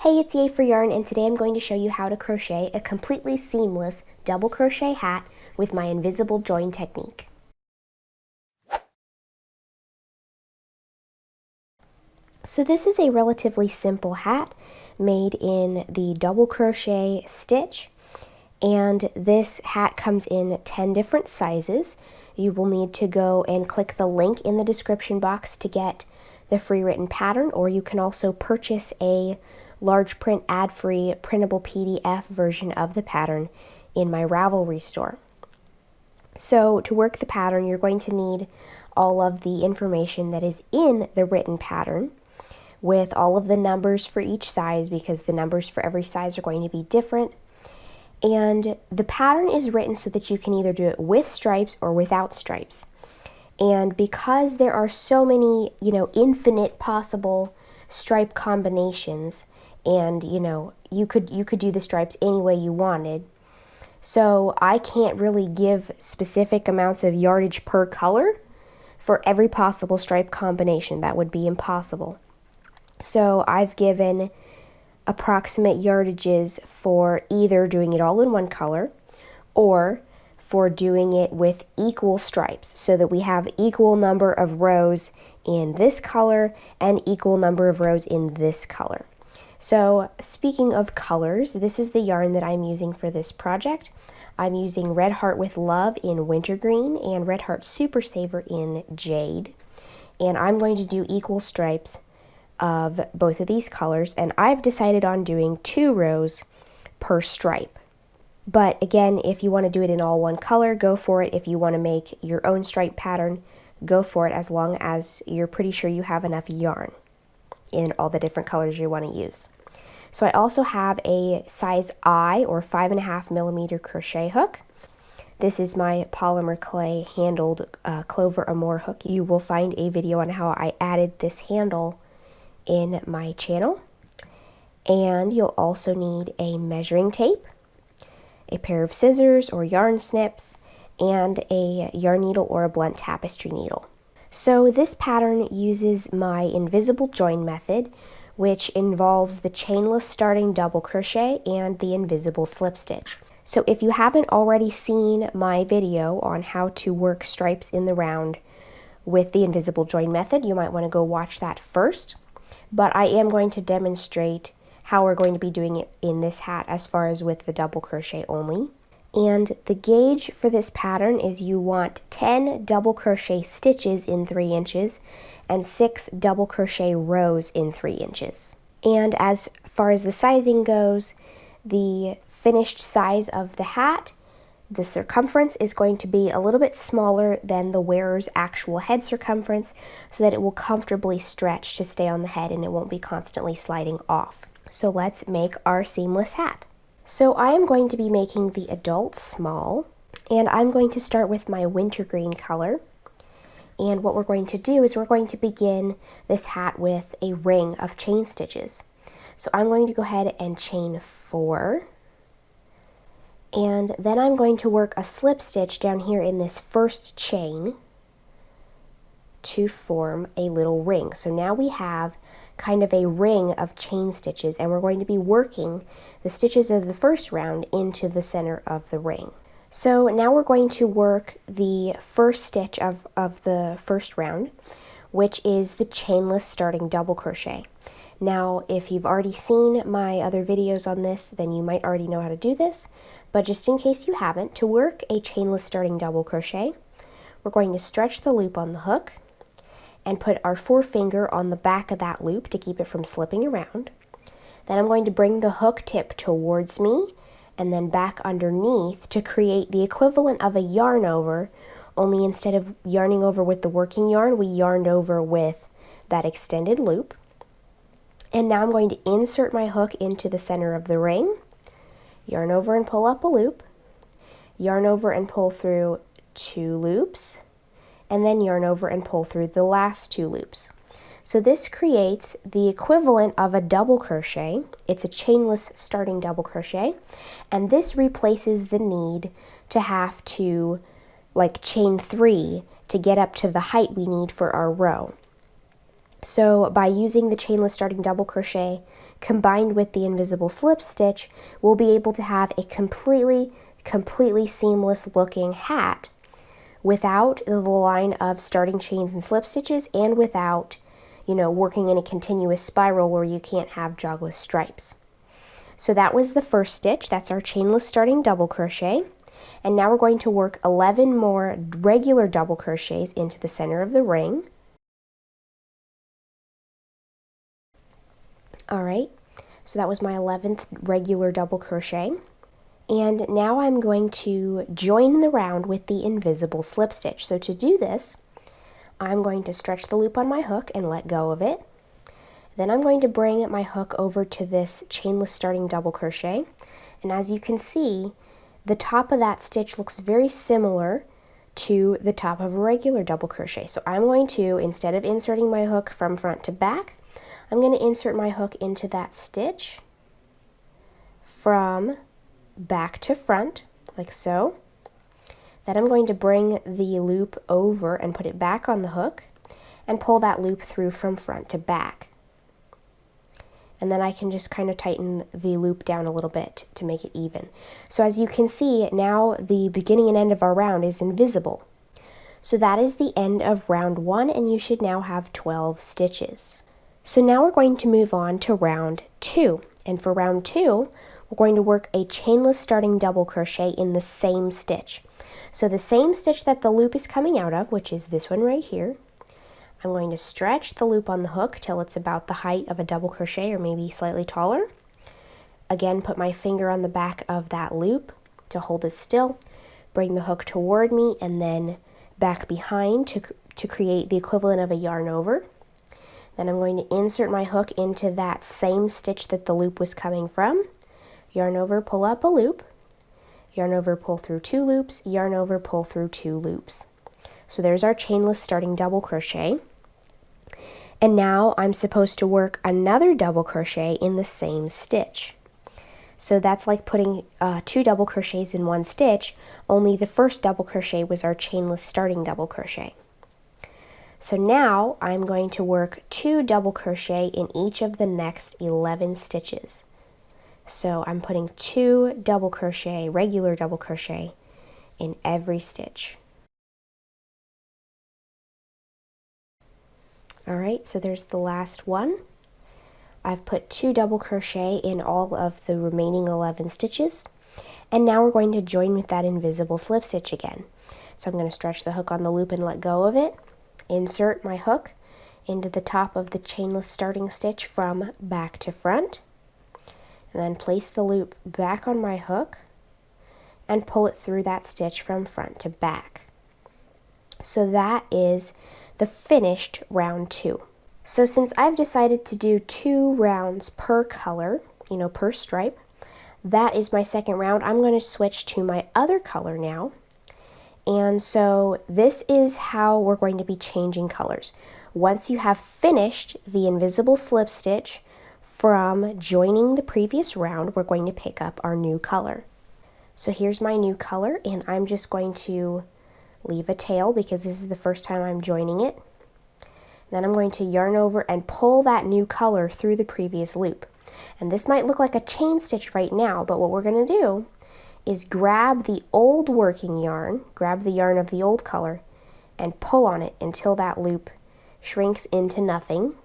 Hey, it's Yay for Yarn, and today I'm going to show you how to crochet a completely seamless double crochet hat with my invisible join technique. So this is a relatively simple hat made in the double crochet stitch, and this hat comes in 10 different sizes. You will need to go and click the link in the description box to get the free written pattern, or you can also purchase a large print ad-free printable PDF version of the pattern in my Ravelry store. So to work the pattern, you're going to need all of the information that is in the written pattern with all of the numbers for each size, because the numbers for every size are going to be different. And the pattern is written so that you can either do it with stripes or without stripes. And because there are so many, infinite possible stripe combinations, and you could do the stripes any way you wanted, so I can't really give specific amounts of yardage per color for every possible stripe combination. That would be impossible. So I've given approximate yardages for either doing it all in one color or for doing it with equal stripes, so that we have equal number of rows in this color and equal number of rows in this color. So speaking of colors, this is the yarn that I'm using for this project. I'm using Red Heart with Love in Wintergreen and Red Heart Super Saver in Jade. And I'm going to do equal stripes of both of these colors, and I've decided on doing 2 rows per stripe. But again, if you want to do it in all one color, go for it. If you want to make your own stripe pattern, go for it, as long as you're pretty sure you have enough yarn in all the different colors you want to use. So I also have a size I, or 5.5mm crochet hook. This is my polymer clay handled Clover Amour hook. You will find a video on how I added this handle in my channel. And you'll also need a measuring tape, a pair of scissors or yarn snips, and a yarn needle or a blunt tapestry needle. So this pattern uses my invisible join method, which involves the chainless starting double crochet and the invisible slip stitch. So if you haven't already seen my video on how to work stripes in the round with the invisible join method, you might want to go watch that first. But I am going to demonstrate how we're going to be doing it in this hat as far as with the double crochet only. And the gauge for this pattern is you want 10 double crochet stitches in 3 inches and 6 double crochet rows in 3 inches. And as far as the sizing goes, the finished size of the hat, the circumference is going to be a little bit smaller than the wearer's actual head circumference, so that it will comfortably stretch to stay on the head and it won't be constantly sliding off. So let's make our seamless hat. So I am going to be making the adult small, and I'm going to start with my wintergreen color. And what we're going to do is we're going to begin this hat with a ring of chain stitches. So I'm going to go ahead and chain 4. And then I'm going to work a slip stitch down here in this first chain to form a little ring. So now we have kind of a ring of chain stitches, and we're going to be working the stitches of the first round into the center of the ring. So now we're going to work the first stitch of the first round, which is the chainless starting double crochet. Now, if you've already seen my other videos on this, then you might already know how to do this, but just in case you haven't, to work a chainless starting double crochet, we're going to stretch the loop on the hook and put our forefinger on the back of that loop to keep it from slipping around. Then I'm going to bring the hook tip towards me and then back underneath to create the equivalent of a yarn over, only instead of yarning over with the working yarn, we yarned over with that extended loop. And now I'm going to insert my hook into the center of the ring, yarn over and pull up a loop, yarn over and pull through 2 loops, and then yarn over and pull through the last 2 loops. So this creates the equivalent of a double crochet. It's a chainless starting double crochet, and this replaces the need to have to chain 3 to get up to the height we need for our row. So by using the chainless starting double crochet combined with the invisible slip stitch, we'll be able to have a completely seamless looking hat without the line of starting chains and slip stitches, and without, working in a continuous spiral where you can't have jogless stripes. So that was the first stitch. That's our chainless starting double crochet. And now we're going to work 11 more regular double crochets into the center of the ring. Alright, so that was my 11th regular double crochet. And now I'm going to join the round with the invisible slip stitch. So to do this, I'm going to stretch the loop on my hook and let go of it. Then I'm going to bring my hook over to this chainless starting double crochet. And as you can see, the top of that stitch looks very similar to the top of a regular double crochet. So I'm going to, instead of inserting my hook from front to back, I'm going to insert my hook into that stitch from back to front, like so. Then I'm going to bring the loop over and put it back on the hook and pull that loop through from front to back. And then I can just kind of tighten the loop down a little bit to make it even. So as you can see, now the beginning and end of our round is invisible. So that is the end of round 1, and you should now have 12 stitches. So now we're going to move on to round 2. And for round 2, we're going to work a chainless starting double crochet in the same stitch. So the same stitch that the loop is coming out of, which is this one right here, I'm going to stretch the loop on the hook till it's about the height of a double crochet, or maybe slightly taller. Again, put my finger on the back of that loop to hold it still, bring the hook toward me, and then back behind to create the equivalent of a yarn over. Then I'm going to insert my hook into that same stitch that the loop was coming from, yarn over, pull up a loop, yarn over, pull through 2 loops, yarn over, pull through 2 loops. So there's our chainless starting double crochet. And now I'm supposed to work another double crochet in the same stitch. So that's like putting 2 double crochets in 1 stitch, only the first double crochet was our chainless starting double crochet. So now I'm going to work 2 double crochet in each of the next 11 stitches. So I'm putting 2 double crochet, regular double crochet, in every stitch. Alright, so there's the last one. I've put 2 double crochet in all of the remaining 11 stitches. And now we're going to join with that invisible slip stitch again. So I'm going to stretch the hook on the loop and let go of it. Insert my hook into the top of the chainless starting stitch from back to front. And then place the loop back on my hook and pull it through that stitch from front to back. So that is the finished round 2. So since I've decided to do 2 rounds per color, per stripe, that is my second round. I'm going to switch to my other color now. And so this is how we're going to be changing colors. Once you have finished the invisible slip stitch from joining the previous round, we're going to pick up our new color. So here's my new color, and I'm just going to leave a tail because this is the first time I'm joining it. Then I'm going to yarn over and pull that new color through the previous loop. And this might look like a chain stitch right now, but what we're going to do is grab the old working yarn, grab the yarn of the old color, and pull on it until that loop shrinks into nothing.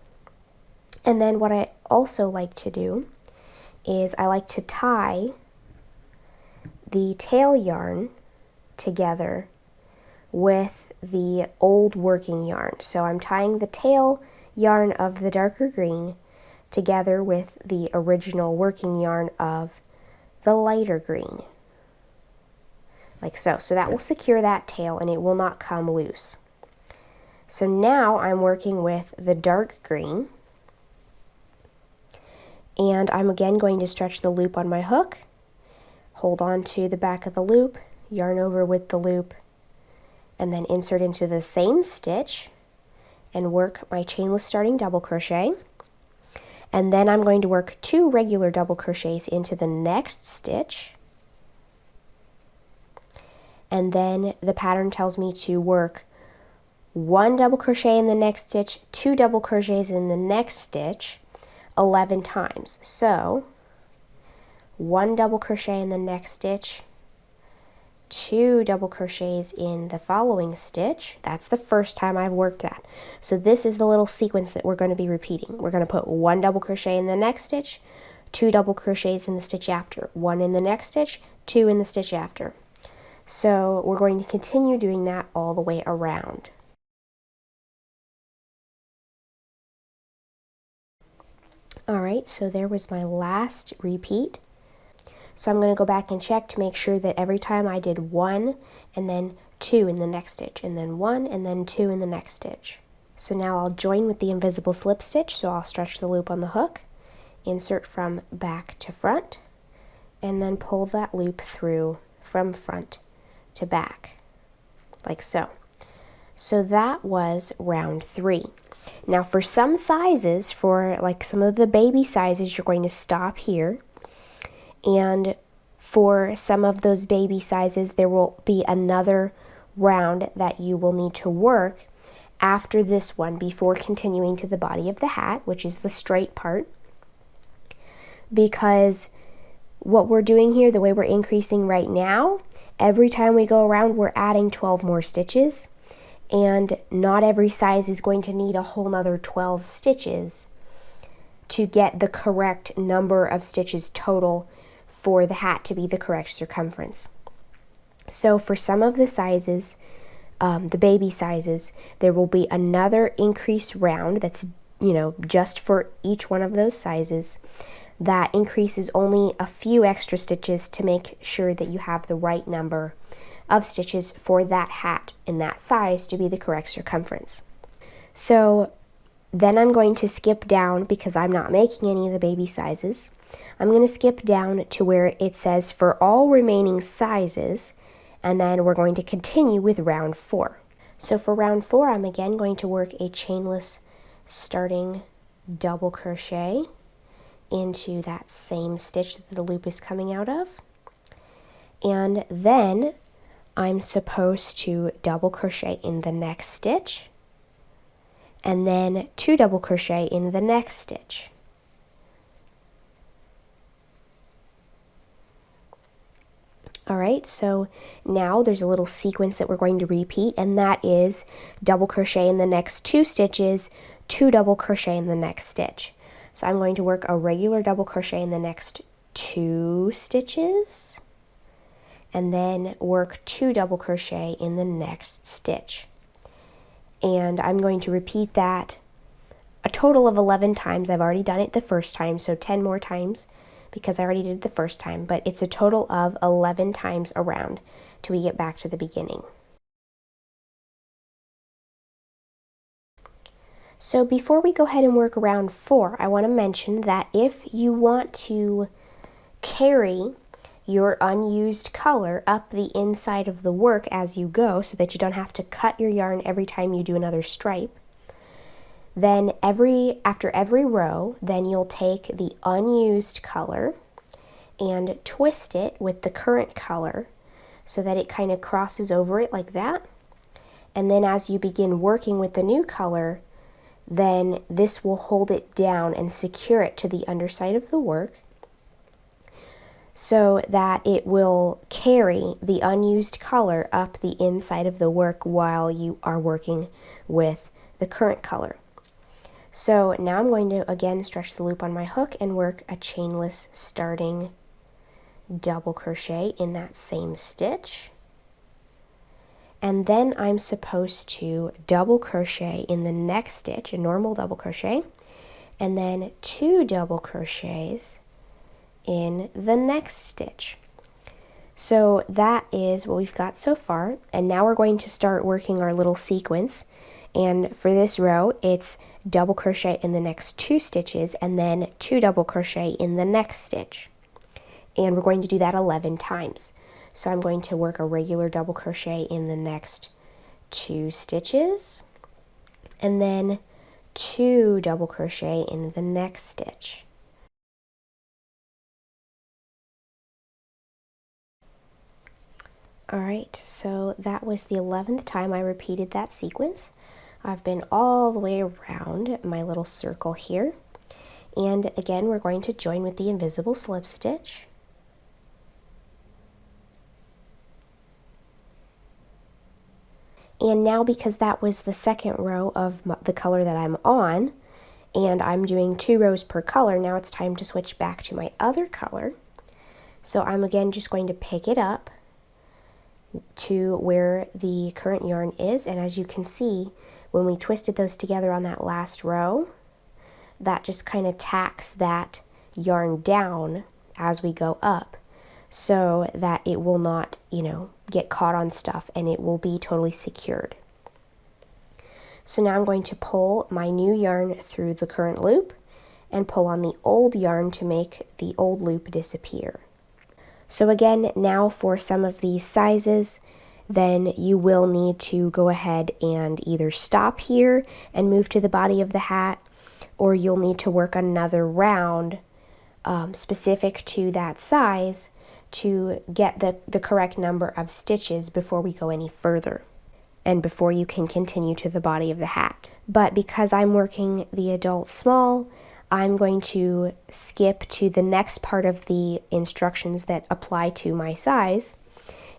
And then what I also like to do is I like to tie the tail yarn together with the old working yarn. So I'm tying the tail yarn of the darker green together with the original working yarn of the lighter green. Like so. So that will secure that tail and it will not come loose. So now I'm working with the dark green, and I'm again going to stretch the loop on my hook, hold on to the back of the loop, yarn over with the loop, and then insert into the same stitch and work my chainless starting double crochet. And then I'm going to work 2 regular double crochets into the next stitch. And then the pattern tells me to work 1 double crochet in the next stitch, 2 double crochets in the next stitch, 11 times. So 1 double crochet in the next stitch, 2 double crochets in the following stitch. That's the first time I've worked that. So this is the little sequence that we're going to be repeating. We're going to put 1 double crochet in the next stitch, 2 double crochets in the stitch after, 1 in the next stitch, 2 in the stitch after. So we're going to continue doing that all the way around. Alright, so there was my last repeat. So I'm going to go back and check to make sure that every time I did 1 and then 2 in the next stitch, and then 1 and then 2 in the next stitch. So now I'll join with the invisible slip stitch, so I'll stretch the loop on the hook, insert from back to front, and then pull that loop through from front to back, like so. So that was round 3. Now for some sizes, for like some of the baby sizes, you're going to stop here. And for some of those baby sizes, there will be another round that you will need to work after this one before continuing to the body of the hat, which is the straight part. Because what we're doing here, the way we're increasing right now, every time we go around, we're adding 12 more stitches. And not every size is going to need a whole nother 12 stitches to get the correct number of stitches total for the hat to be the correct circumference. So for some of the sizes, the baby sizes, there will be another increased round that's, just for each one of those sizes. That increases only a few extra stitches to make sure that you have the right number of stitches for that hat in that size to be the correct circumference. So then I'm going to skip down, because I'm not making any of the baby sizes. I'm going to skip down to where it says for all remaining sizes, and then we're going to continue with round 4. So for round 4, I'm again going to work a chainless starting double crochet into that same stitch that the loop is coming out of. And then I'm supposed to double crochet in the next stitch, and then 2 double crochet in the next stitch. Alright, so now there's a little sequence that we're going to repeat, and that is double crochet in the next 2 stitches, 2 double crochet in the next stitch. So I'm going to work a regular double crochet in the next 2 stitches, and then work 2 double crochet in the next stitch. And I'm going to repeat that a total of 11 times. I've already done it the first time, so 10 more times, because I already did it the first time, but it's a total of 11 times around till we get back to the beginning. So before we go ahead and work round 4, I want to mention that if you want to carry your unused color up the inside of the work as you go, so that you don't have to cut your yarn every time you do another stripe, then after every row, then you'll take the unused color and twist it with the current color so that it kind of crosses over it like that. And then as you begin working with the new color, then this will hold it down and secure it to the underside of the work so that it will carry the unused color up the inside of the work while you are working with the current color. So now I'm going to again stretch the loop on my hook and work a chainless starting double crochet in that same stitch. And then I'm supposed to double crochet in the next stitch, a normal double crochet, and then 2 double crochets in the next stitch. So that is what we've got so far, and now we're going to start working our little sequence. And for this row, it's double crochet in the next 2 stitches and then 2 double crochet in the next stitch. And we're going to do that 11 times. So I'm going to work a regular double crochet in the next 2 stitches and then 2 double crochet in the next stitch. Alright, so that was the 11th time I repeated that sequence. I've been all the way around my little circle here, And again, we're going to join with the invisible slip stitch. And now, because that was the second row of the color that I'm on, and I'm doing 2 rows per color, now it's time to switch back to my other color. So I'm again just going to pick it up to where the current yarn is, and as you can see, when we twisted those together on that last row, that just kind of tacks that yarn down as we go up, so that it will not, get caught on stuff, and it will be totally secured. So now I'm going to pull my new yarn through the current loop and pull on the old yarn to make the old loop disappear. So again, now for some of these sizes, then you will need to go ahead and either stop here and move to the body of the hat, or you'll need to work another round specific to that size to get the correct number of stitches before we go any further and before you can continue to the body of the hat. But because I'm working the adult small, I'm going to skip to the next part of the instructions that apply to my size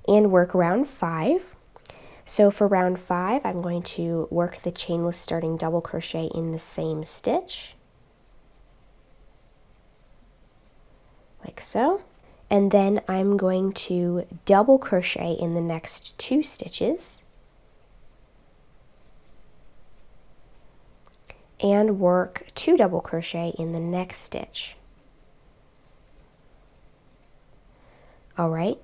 and work round 5. So for round 5, I'm going to work the chainless starting double crochet in the same stitch, like so. And then I'm going to double crochet in the next 2 stitches and work 2 double crochet in the next stitch. All right,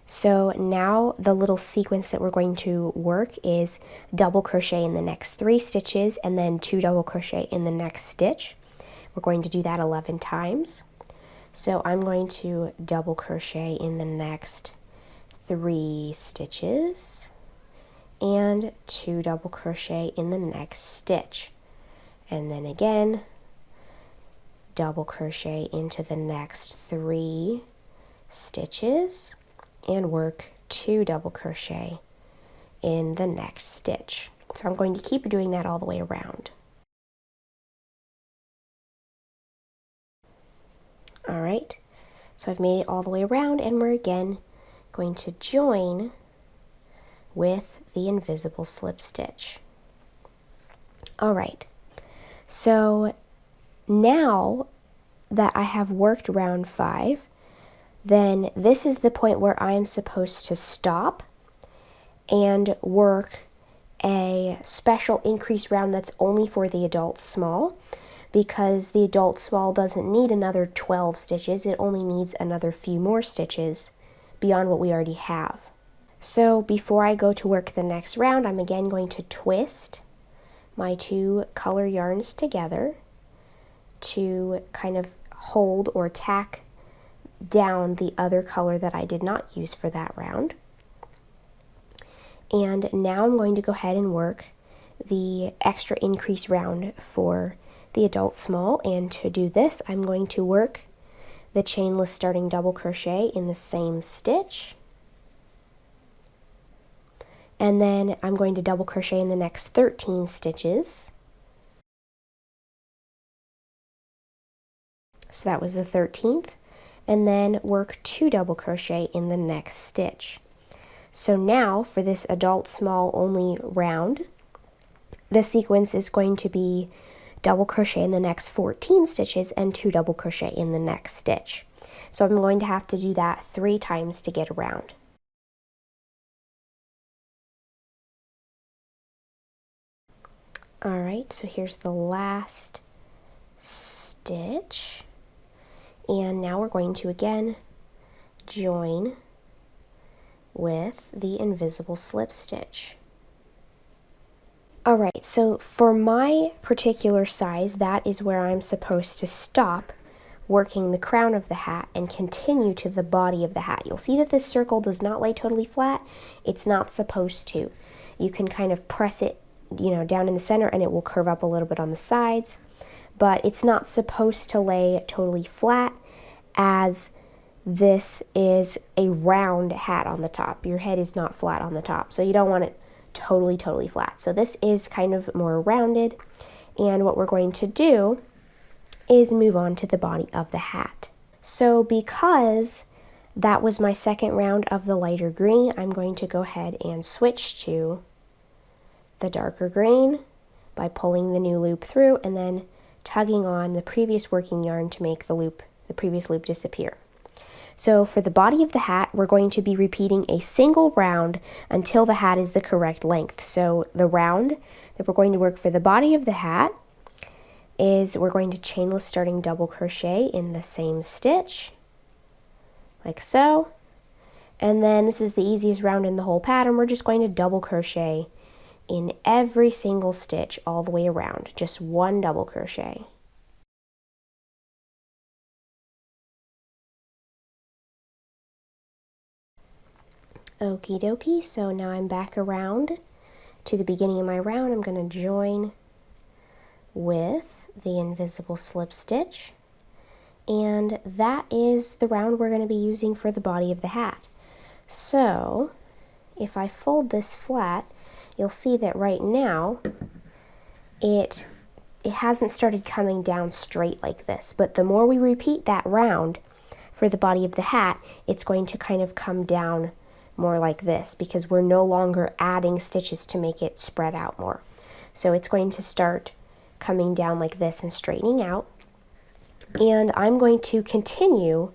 so now the little sequence that we're going to work is double crochet in the next 3 stitches and then 2 double crochet in the next stitch. We're going to do that 11 times. So I'm going to double crochet in the next 3 stitches and 2 double crochet in the next stitch. And then again, double crochet into the next 3 stitches and work 2 double crochet in the next stitch. So I'm going to keep doing that all the way around. All right, so I've made it all the way around, and we're again going to join with the invisible slip stitch. All right, so now that I have worked round 5, then this is the point where I'm supposed to stop and work a special increase round that's only for the adult small, because the adult small doesn't need another 12 stitches, it only needs another few more stitches beyond what we already have. So before I go to work the next round, I'm again going to twist my 2 color yarns together to kind of hold or tack down the other color that I did not use for that round. And now I'm going to go ahead and work the extra increase round for the adult small, and to do this I'm going to work the chainless starting double crochet in the same stitch, and then I'm going to double crochet in the next 13 stitches. So that was the 13th, and then work 2 double crochet in the next stitch. So now for this adult small only round, the sequence is going to be double crochet in the next 14 stitches and 2 double crochet in the next stitch. So I'm going to have to do that 3 times to get around. Alright, so here's the last stitch, and now we're going to again join with the invisible slip stitch. Alright, so for my particular size, that is where I'm supposed to stop working the crown of the hat and continue to the body of the hat. You'll see that this circle does not lay totally flat. It's not supposed to. You can kind of press it, down in the center, and it will curve up a little bit on the sides, but it's not supposed to lay totally flat, as this is a round hat on the top. Your head is not flat on the top, so you don't want it totally flat. So this is kind of more rounded, and what we're going to do is move on to the body of the hat. So because that was my second round of the lighter green, I'm going to go ahead and switch to the darker green by pulling the new loop through and then tugging on the previous working yarn to make the previous loop disappear. So for the body of the hat, we're going to be repeating a single round until the hat is the correct length. So the round that we're going to work for the body of the hat is we're going to chainless starting double crochet in the same stitch, like so. And then this is the easiest round in the whole pattern. We're just going to double crochet in every single stitch all the way around, just one double crochet. Okie dokie, so now I'm back around to the beginning of my round. I'm going to join with the invisible slip stitch, and that is the round we're going to be using for the body of the hat. So if I fold this flat, you'll see that right now it hasn't started coming down straight like this, but the more we repeat that round for the body of the hat, it's going to kind of come down more like this because we're no longer adding stitches to make it spread out more. So it's going to start coming down like this and straightening out. And I'm going to continue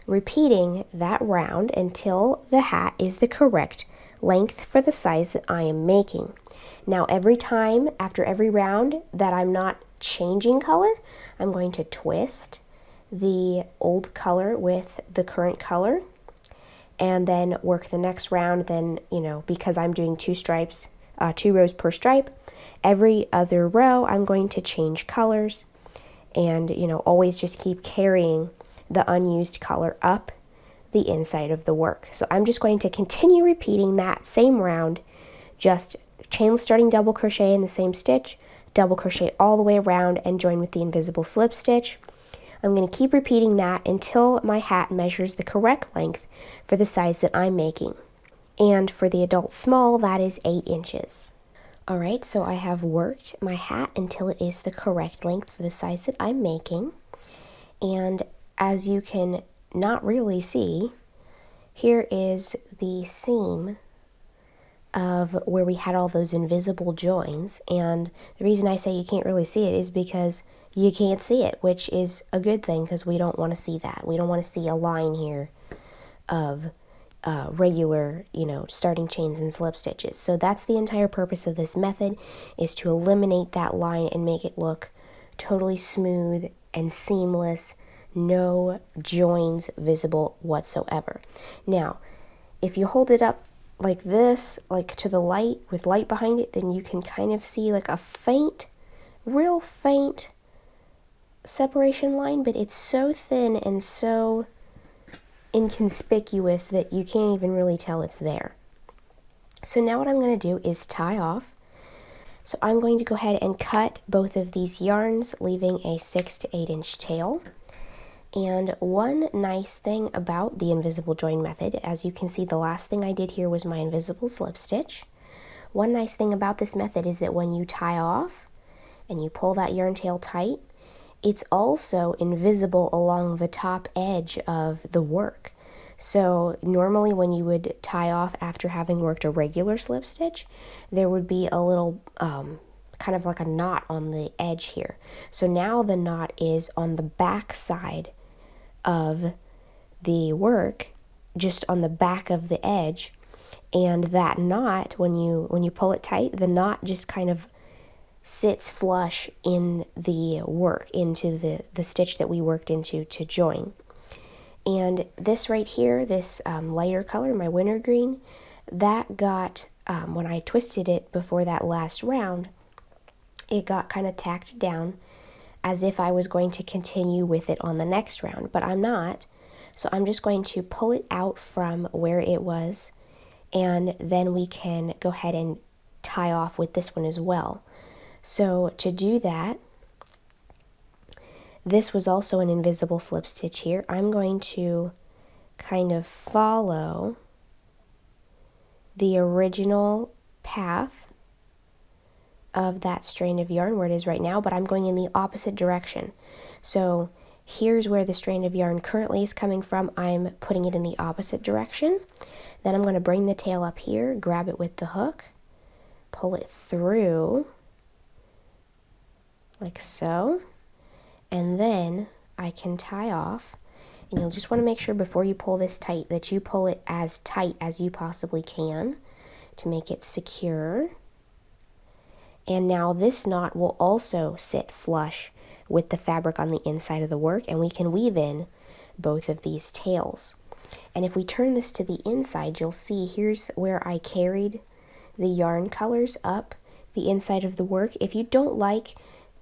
repeating that round until the hat is the correct length for the size that I am making. Now every time after every round that I'm not changing color, I'm going to twist the old color with the current color and then work the next round. Then, because I'm doing 2 stripes, 2 rows per stripe, every other row I'm going to change colors and, always just keep carrying the unused color up the inside of the work. So I'm just going to continue repeating that same round, just chain starting double crochet in the same stitch, double crochet all the way around and join with the invisible slip stitch. I'm going to keep repeating that until my hat measures the correct length for the size that I'm making. And for the adult small, that is 8 inches. Alright, so I have worked my hat until it is the correct length for the size that I'm making. And as you can not really see, here is the seam of where we had all those invisible joins. And the reason I say you can't really see it is because you can't see it, which is a good thing because we don't want to see that. We don't want to see a line here of regular, starting chains and slip stitches. So that's the entire purpose of this method, is to eliminate that line and make it look totally smooth and seamless, no joins visible whatsoever. Now, if you hold it up like this, like to the light, with light behind it, then you can kind of see like a faint, real faint separation line, but it's so thin and so inconspicuous that you can't even really tell it's there. So now what I'm going to do is tie off. So I'm going to go ahead and cut both of these yarns, leaving a 6 to 8 inch tail. And one nice thing about the invisible join method, as you can see, the last thing I did here was my invisible slip stitch. One nice thing about this method is that when you tie off and you pull that yarn tail tight, it's also invisible along the top edge of the work. So normally when you would tie off after having worked a regular slip stitch, there would be a little kind of like a knot on the edge here. So now the knot is on the back side of the work, just on the back of the edge, and that knot, when you pull it tight, the knot just kind of sits flush in the work, into the stitch that we worked into to join. And this right here, this lighter color, my winter green, that got, when I twisted it before that last round, it got kind of tacked down as if I was going to continue with it on the next round, but I'm not. So I'm just going to pull it out from where it was, and then we can go ahead and tie off with this one as well. So to do that, this was also an invisible slip stitch here. I'm going to kind of follow the original path of that strand of yarn where it is right now, but I'm going in the opposite direction. So here's where the strand of yarn currently is coming from. I'm putting it in the opposite direction. Then I'm going to bring the tail up here, grab it with the hook, pull it through like so, and then I can tie off. And you'll just want to make sure before you pull this tight that you pull it as tight as you possibly can to make it secure. And now this knot will also sit flush with the fabric on the inside of the work, and we can weave in both of these tails. And if we turn this to the inside, you'll see here's where I carried the yarn colors up the inside of the work. If you don't like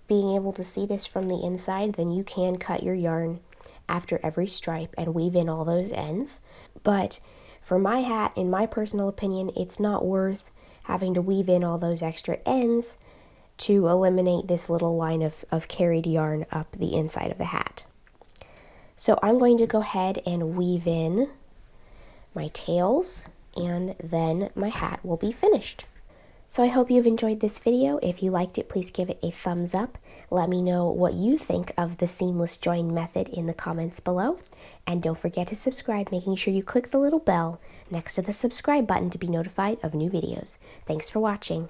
being able to see this from the inside, then you can cut your yarn after every stripe and weave in all those ends. But for my hat, in my personal opinion, it's not worth having to weave in all those extra ends to eliminate this little line of carried yarn up the inside of the hat. So I'm going to go ahead and weave in my tails, and then my hat will be finished. So I hope you've enjoyed this video. If you liked it, please give it a thumbs up. Let me know what you think of the seamless join method in the comments below. And don't forget to subscribe, making sure you click the little bell next to the subscribe button to be notified of new videos. Thanks for watching.